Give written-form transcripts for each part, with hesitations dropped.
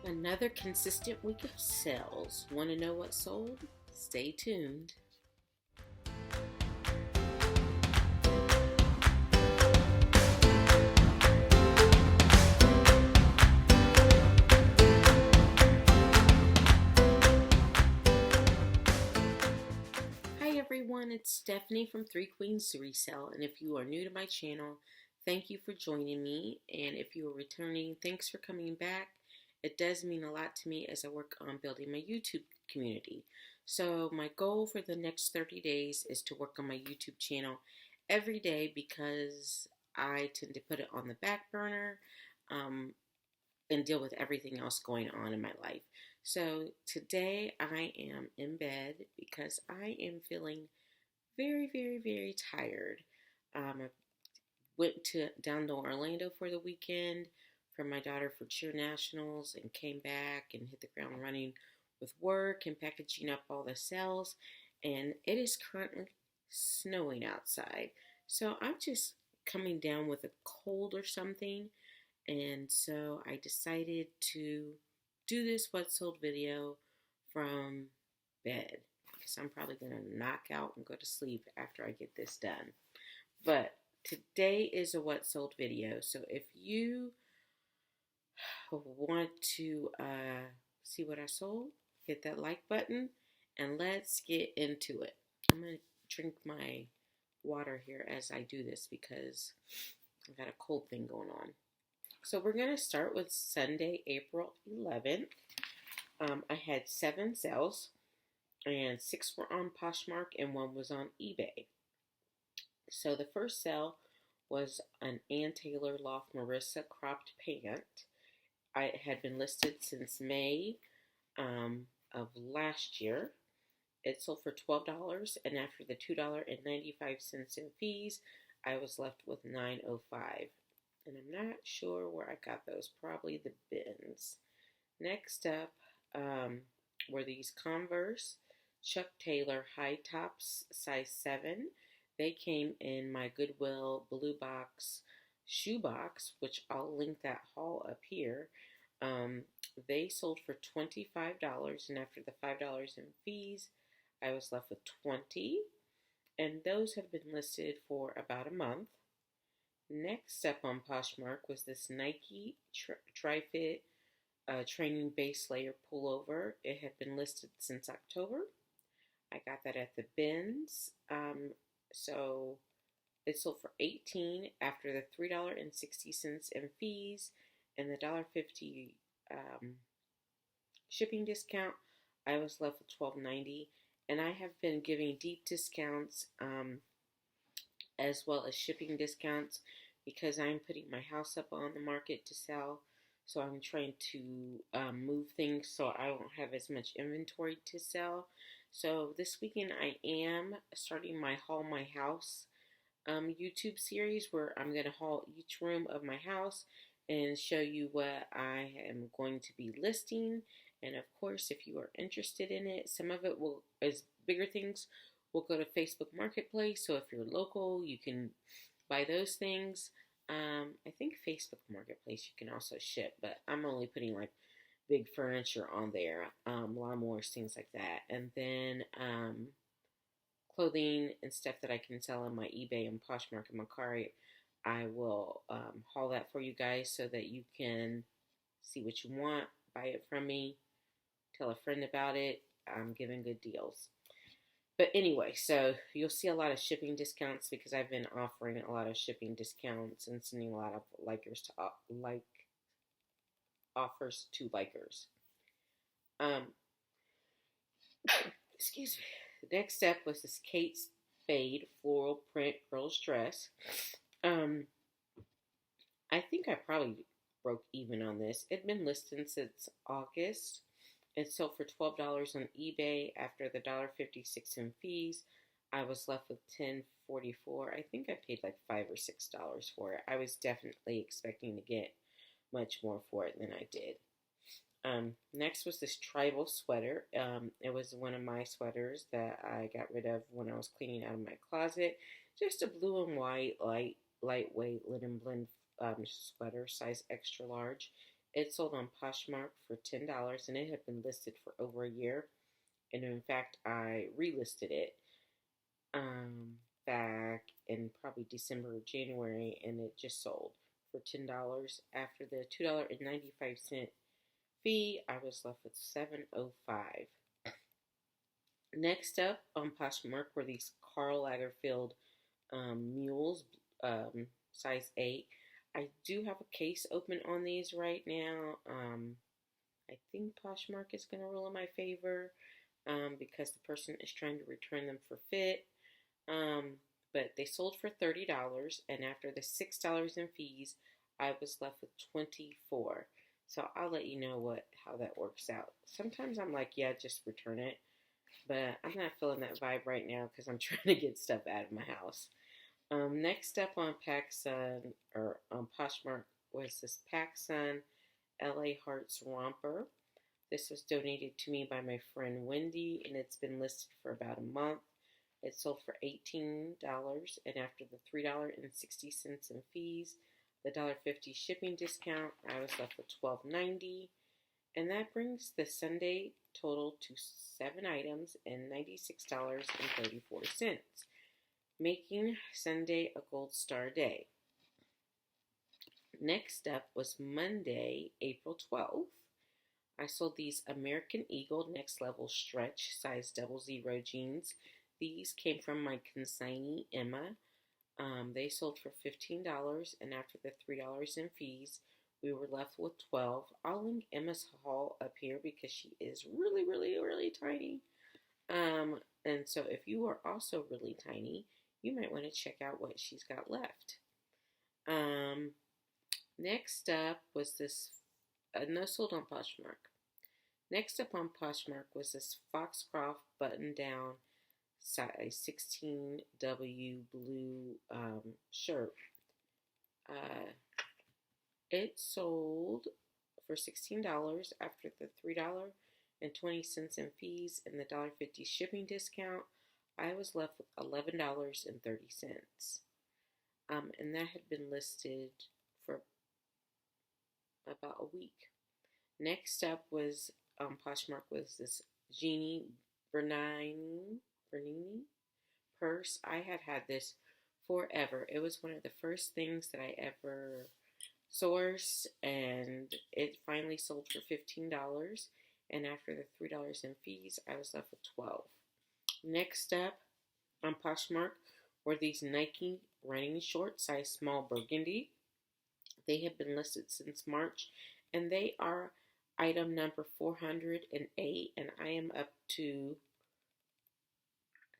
Another consistent week of sales. Want to know what sold? Stay tuned. Hi everyone, it's Stephanie from Three Queens Resale, and if you are new to my channel, thank you for joining me, and if you are returning, thanks for coming back. It does mean a lot to me as I work on building my YouTube community. So my goal for the next 30 days is to work on my YouTube channel every day because I tend to put it on the back burner and deal with everything else going on in my life. So today I am in bed because I am feeling very, very, very tired. I went down to Orlando for the weekend for my daughter for cheer nationals and came back and hit the ground running with work and packaging up all the sales. And it is currently snowing outside. So I'm just coming down with a cold or something. And so I decided to do this what sold video from bed because I'm probably going to knock out and go to sleep after I get this done. But today is a what sold video. So if you want to see what I sold, hit that like button and let's get into it. I'm going to drink my water here as I do this because I've got a cold thing going on. So we're going to start with Sunday, April 11th. I had 7 sales, and 6 were on Poshmark and 1 was on eBay. So the first sale was an Ann Taylor Loft Marissa cropped pant. It had been listed since May of last year. It sold for $12, and after the $2.95 in fees, I was left with $9.05. And I'm not sure where I got those. Probably the bins. Next up were these Converse Chuck Taylor high tops, size 7. They came in my Goodwill blue box shoe box, which I'll link that haul up here. They sold for $25, and after the $5 in fees, I was left with 20. And those have been listed for about a month. Next up on Poshmark was this Nike Tri-Fit training base layer pullover. It had been listed since October. I got that at the bins. So it sold for $18 after the $3.60 in fees and the $1.50 shipping discount. I was left with $12.90, and I have been giving deep discounts as well as shipping discounts because I'm putting my house up on the market to sell. So I'm trying to move things so I won't have as much inventory to sell. So this weekend I am starting my Haul My House YouTube series where I'm going to haul each room of my house and show you what I am going to be listing. And of course, if you are interested in it, some of it will, as bigger things, will go to Facebook Marketplace. So if you're local, you can buy those things. I think Facebook Marketplace you can also ship, but I'm only putting like big furniture on there, lawnmowers, things like that. And then clothing and stuff that I can sell on my eBay and Poshmark and Mecari, I will haul that for you guys so that you can see what you want, buy it from me, tell a friend about it. I'm giving good deals. But anyway, so you'll see a lot of shipping discounts because I've been offering a lot of shipping discounts and sending a lot of likers to offers to likers. Excuse me. The next step was this Kate Spade floral print girl's dress. I think I probably broke even on this. It had been listed since August. It sold for $12 on eBay after the $1.56 in fees. I was left with $10.44. I think I paid like $5 or $6 for it. I was definitely expecting to get much more for it than I did. Next was this tribal sweater. It was one of my sweaters that I got rid of when I was cleaning out of my closet. Just a blue and white lightweight linen blend sweater, size extra large. It sold on Poshmark for $10, and it had been listed for over a year. And in fact, I relisted it back in probably December or January, and it just sold for $10. After the $2.95 fee, I was left with $7.05. Next up on Poshmark were these Karl Lagerfield Mules, size 8. I do have a case open on these right now. I think Poshmark is going to rule in my favor because the person is trying to return them for fit. But they sold for $30, and after the $6 in fees, I was left with $24. So I'll let you know how that works out. Sometimes I'm like, yeah, just return it, but I'm not feeling that vibe right now because I'm trying to get stuff out of my house. Next up on PacSun or on Poshmark was this PacSun LA Hearts Romper. This was donated to me by my friend Wendy, and it's been listed for about a month. It sold for $18, and after the $3.60 in fees, the $1.50 shipping discount, I was left with $12.90, and that brings the Sunday total to 7 items and $96.34, making Sunday a gold star day. Next up was Monday, April 12th. I sold these American Eagle Next Level Stretch size 00 jeans. These came from my consignee, Emma. They sold for $15, and after the $3 in fees, we were left with $12. I'll link Emma's haul up here because she is really, really, really tiny. And so if you are also really tiny, you might want to check out what she's got left. Next up was this, no, sold on Poshmark. Next up on Poshmark was this Foxcroft button-down size 16W blue shirt. It sold for $16 after the $3.20 in fees and the $1.50 shipping discount. I was left with $11.30. And that had been listed for about a week. Next up was Poshmark was this Genie Bernini purse. I had this forever. It was one of the first things that I ever sourced, and it finally sold for $15. And after the $3 in fees, I was left with $12. Next up on Poshmark were these Nike running shorts, size small burgundy. They have been listed since March, and they are item number 408, and I am up to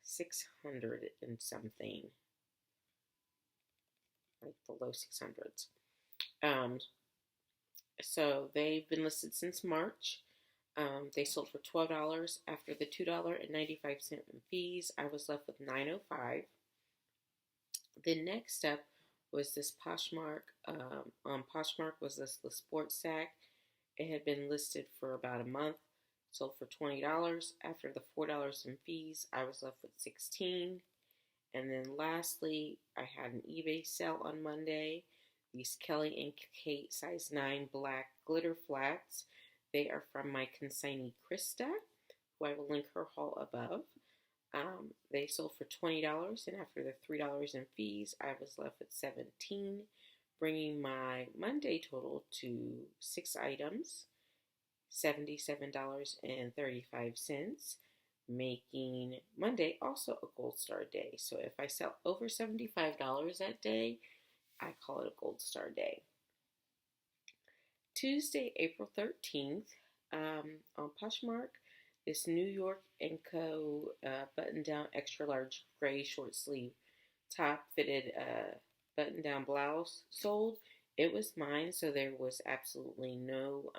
600 and something, like the low 600s. So they've been listed since March. They sold for $12 after the $2.95 in fees. I was left with $9.05. The next step was this Poshmark. On Poshmark was this the sports sack. It had been listed for about a month. Sold for $20. After the $4 in fees, I was left with $16. And then lastly, I had an eBay sale on Monday. These Kelly and Kate size 9 black glitter flats. They are from my consignee Krista, who I will link her haul above. They sold for $20, and after the $3 in fees, I was left with $17, bringing my Monday total to 6 items, $77.35, making Monday also a gold star day. So if I sell over $75 that day, I call it a gold star day. Tuesday, April 13th, on Poshmark, this New York & Co. button-down extra large gray short sleeve top fitted button-down blouse sold. It was mine, so there was absolutely no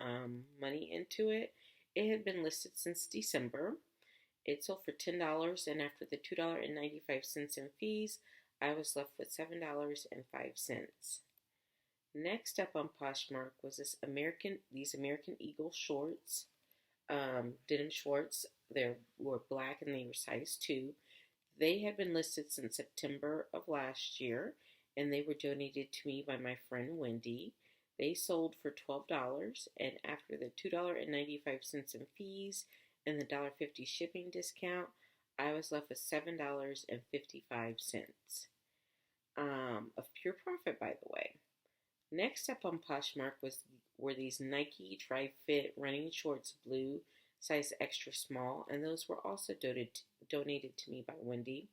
money into it. It had been listed since December. It sold for $10, and after the $2.95 in fees, I was left with $7.05. Next up on Poshmark was these American Eagle shorts, denim shorts. They were black and they were size 2. They had been listed since September of last year, and they were donated to me by my friend Wendy. They sold for $12, and after the $2.95 in fees and the $1.50 shipping discount, I was left with $7.55 of pure profit, by the way. Next up on Poshmark were these Nike Tri-Fit running shorts, blue, size extra small, and those were also donated to me by Wendy.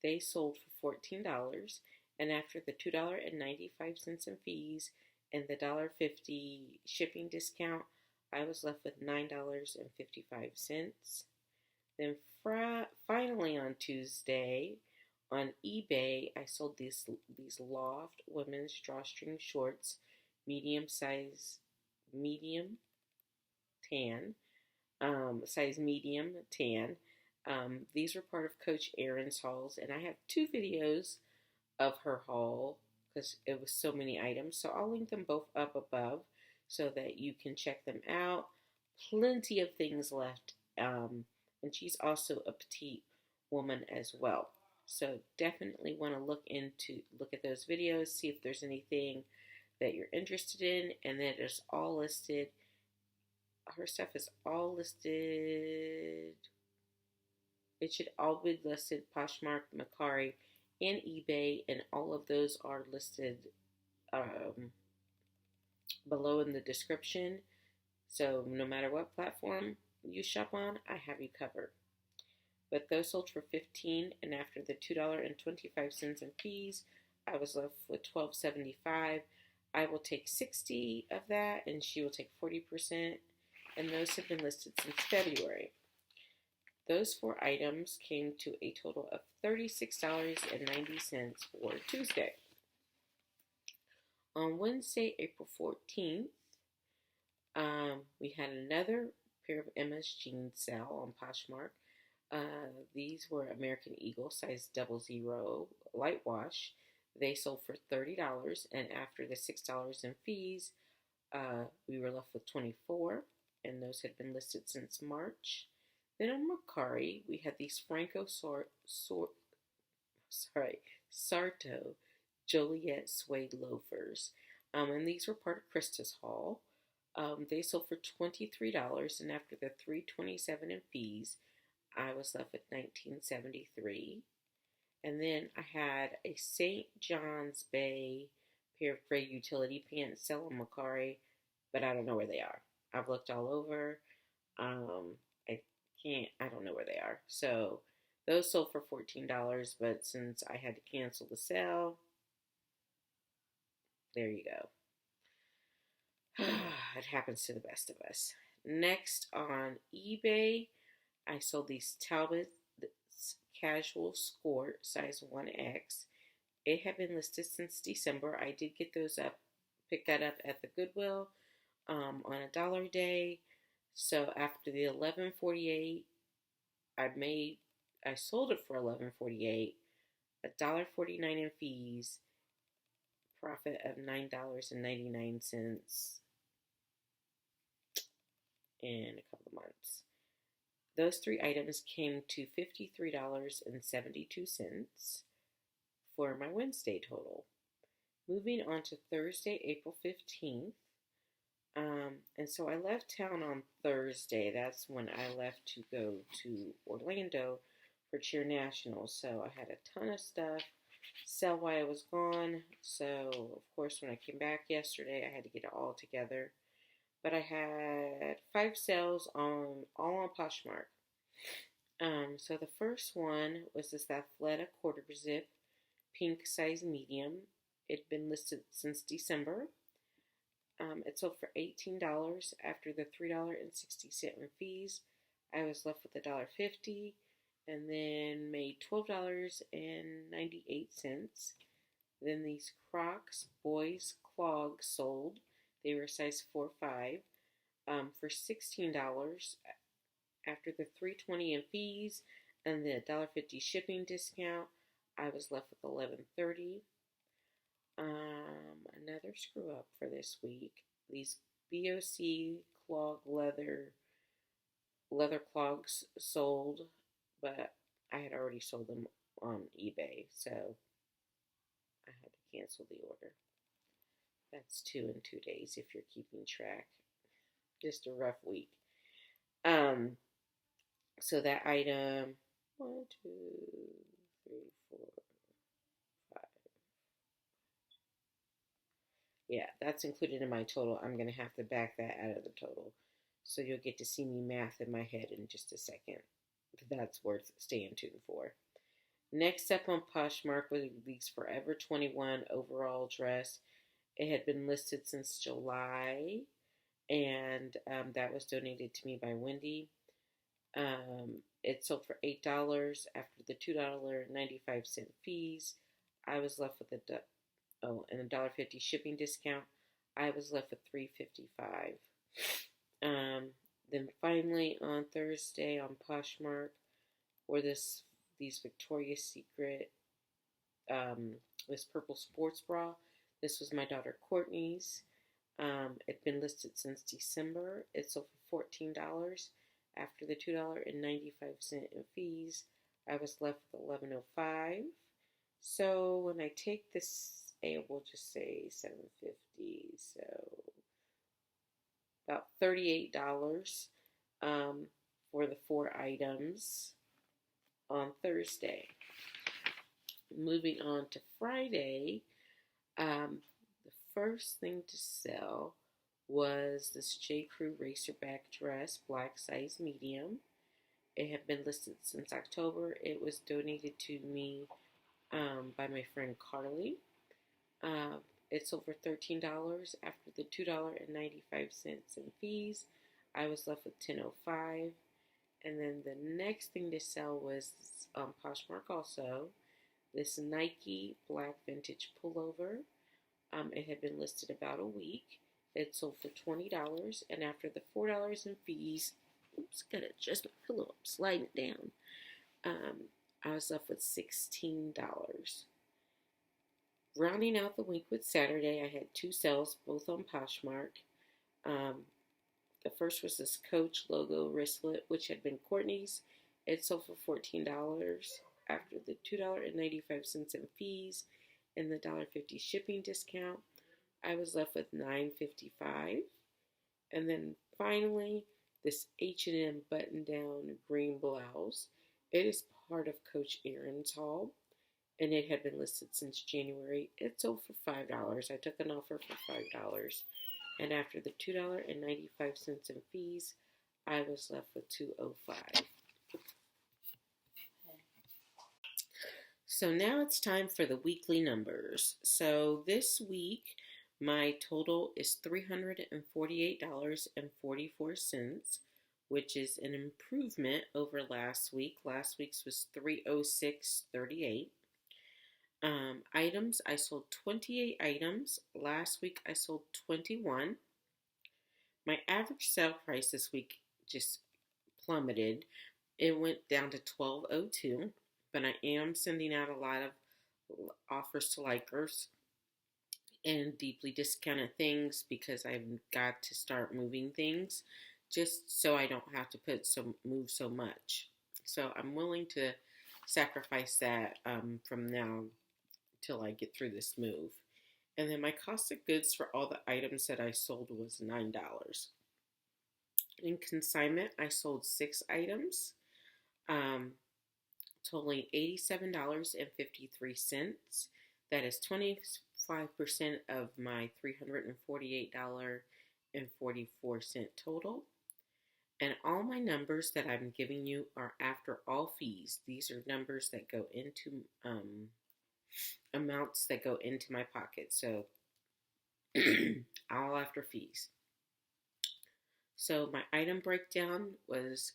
They sold for $14, and after the $2.95 in fees and the $1.50 shipping discount, I was left with $9.55. Then finally on Tuesday, on eBay, I sold these Loft women's drawstring shorts, medium tan, size medium tan. These were part of Coach Erin's hauls, and I have 2 videos of her haul because it was so many items. So I'll link them both up above so that you can check them out. Plenty of things left, and she's also a petite woman as well. So definitely want to look at those videos, see if there's anything that you're interested in, and that is all listed. Her stuff is all listed. It should all be listed, Poshmark, Mecari, and eBay, and all of those are listed below in the description. So no matter what platform you shop on, I have you covered. But those sold for $15, and after the $2.25 in fees, I was left with $12.75. I will take 60 of that, and she will take 40%, and those have been listed since February. Those 4 items came to a total of $36.90 for Tuesday. On Wednesday, April 14th, we had another pair of MS jeans sale on Poshmark. These were American Eagle size 00 light wash. They sold for $30, and after the $6 in fees, we were left with 24, and those had been listed since March. Then on Mecari, we had these Franco Sarto Joliet suede loafers, and these were part of Krista's haul. They sold for $23, and after the $3.27 in fees, I was left with $19.73. And then I had a St. John's Bay pair of gray utility pants sell on Mecari, but I don't know where they are. I've looked all over. I don't know where they are. So those sold for $14, but since I had to cancel the sale, there you go. It happens to the best of us. Next on eBay, I sold these Talbot casual skirt size 1X. It had been listed since December. I did get those pick that up at the Goodwill on $1 a day. So after the $11.48, I sold it for $11.48, $1.49 in fees, profit of $9.99 in a couple of months. Those 3 items came to $53.72 for my Wednesday total. Moving on to Thursday, April 15th. And so I left town on Thursday. That's when I left to go to Orlando for Cheer National. So I had a ton of stuff sell while I was gone. So, of course, when I came back yesterday, I had to get it all together. But I had 5 sales all on Poshmark. So the first one was this Athleta quarter zip, pink size medium. It had been listed since December. It sold for $18 after the $3.60 in fees. I was left with $1.50, and then made $12.98. Then these Crocs boys clogs sold. They were size 4-5 for $16 after the $3.20 in fees and the $1.50 shipping discount. I was left with $11.30. Another screw up for this week. These BOC clog leather clogs sold, but I had already sold them on eBay, so I had to cancel the order. That's 2 in 2 days if you're keeping track. Just a rough week. Um, so that item, 1, 2, 3, 4, 5. Yeah, that's included in my total. I'm going to have to back that out of the total. So you'll get to see me math in my head in just a second. That's worth staying tuned for. Next up on Poshmark was the Forever 21 overall dress. It had been listed since July, and that was donated to me by Wendy. It sold for $8 after the $2.95 fees. I was left with and $1.50 shipping discount. I was left with $3.55. Then finally on Thursday on Poshmark were these Victoria's Secret this purple sports bra. This was my daughter Courtney's. It'd been listed since December. It sold for $14 after the $2.95 in fees. I was left with $11.05. So when I take this, we'll just say $7.50. So about $38 for the 4 items on Thursday. Moving on to Friday, the first thing to sell was this J. Crew Racerback dress, black size medium. It had been listed since October. It was donated to me by my friend Karl. It sold for $13 after the $2.95 in fees. I was left with $10.05. And then the next thing to sell was Poshmark also. This Nike black vintage pullover. It had been listed about a week. It sold for $20, and after the $4 in fees, gotta adjust my pillow, I'm sliding it down. I was left with $16. Rounding out the week with Saturday, I had 2 sales, both on Poshmark. The first was this Coach logo wristlet, which had been Courtney's. It sold for $14 after the $2.95 in fees and the $1.50 shipping discount. I was left with $9.55. And then finally, this H&M button-down green blouse. It is part of Coach Aaron's haul, and it had been listed since January. It sold for $5. I took an offer for $5. And after the $2.95 in fees, I was left with $2.05. So now it's time for the weekly numbers. So this week, my total is $348.44, which is an improvement over last week. Last week's was $306.38. Items, I sold 28 items. Last week, I sold 21. My average sale price this week just plummeted. It went down to $12.02. But I am sending out a lot of offers to likers and deeply discounted things because I've got to start moving things just so I don't have to move so much. So I'm willing to sacrifice that from now till I get through this move. And then my cost of goods for all the items that I sold was $9. In consignment, I sold 6 items. Totaling $87.53. That is 25% of my $348.44 total. And all my numbers that I'm giving you are after all fees. These are numbers that go into amounts that go into my pocket. So all after fees. So my item breakdown was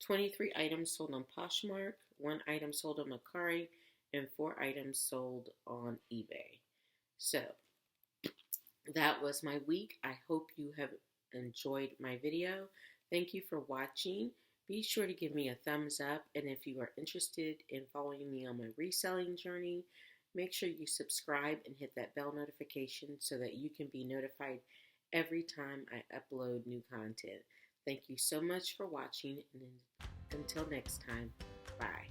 23 items sold on Poshmark, 1 item sold on Mecari, and 4 items sold on eBay. So that was my week. I hope you have enjoyed my video. Thank you for watching. Be sure to give me a thumbs up, and if you are interested in following me on my reselling journey, make sure you subscribe and hit that bell notification so that you can be notified every time I upload new content. Thank you so much for watching, and until next time, bye.